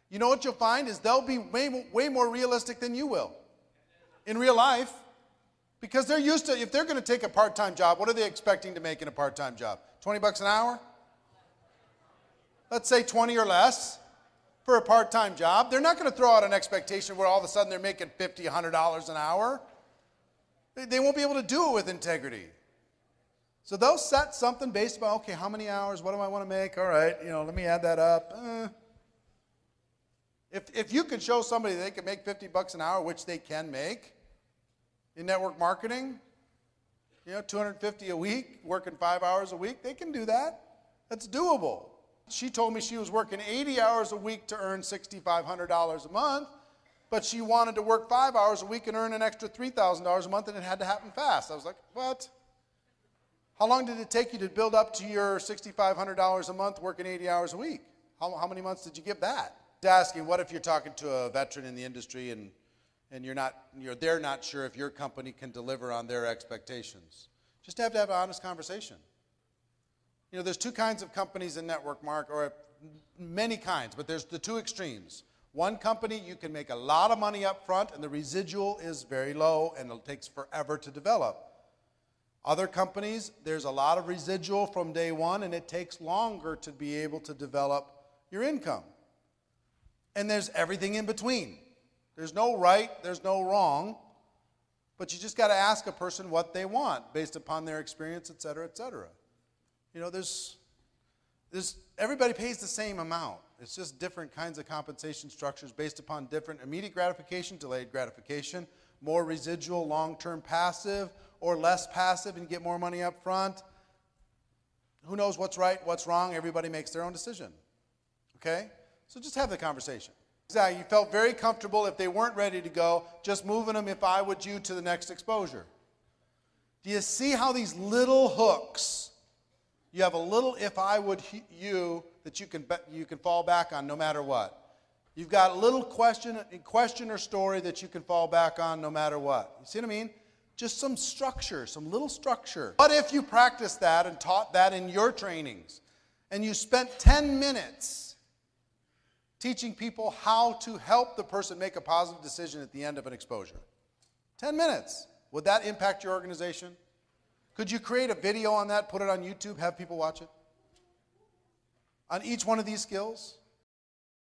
You know what you'll find is they'll be way more realistic than you will in real life, because they're used to, if they're going to take a part-time job, what are they expecting to make in a part-time job? 20 bucks an hour? Let's say 20 or less for a part-time job. They're not going to throw out an expectation where all of a sudden they're making $50, $100 an hour. They won't be able to do it with integrity. So they'll set something based on, okay, how many hours, what do I want to make? All right, let me add that up. If you could show somebody they can make 50 bucks an hour, which they can make in network marketing, 250 a week, working 5 hours a week, they can do that. That's doable. She told me she was working 80 hours a week to earn $6,500 a month, but she wanted to work 5 hours a week and earn an extra $3,000 a month, and it had to happen fast. I was like, what? How long did it take you to build up to your $6,500 a month working 80 hours a week? How many months did you give that? Asking, what if you're talking to a veteran in the industry and they're not sure if your company can deliver on their expectations? Just have to have an honest conversation. There's two kinds of companies in network marketing, or many kinds, but there's the two extremes. One company, you can make a lot of money up front and the residual is very low and it takes forever to develop. Other companies, there's a lot of residual from day one and it takes longer to be able to develop your income. And there's everything in between. There's no right, there's no wrong, but you just got to ask a person what they want based upon their experience, et cetera, et cetera. Everybody pays the same amount. It's just different kinds of compensation structures based upon different immediate gratification, delayed gratification, more residual, long-term passive, or less passive and you get more money up front. Who knows what's right, what's wrong? Everybody makes their own decision. Okay? So just have the conversation. Exactly. You felt very comfortable if they weren't ready to go, just moving them if I would you to the next exposure. Do you see how these little hooks, you have a little if I would you that you can fall back on no matter what. You've got a little question or story that you can fall back on no matter what. You see what I mean? Just some structure, some little structure. What if you practiced that and taught that in your trainings and you spent 10 minutes teaching people how to help the person make a positive decision at the end of an exposure? 10 minutes. Would that impact your organization? Could you create a video on that, put it on YouTube, have people watch it? On each one of these skills?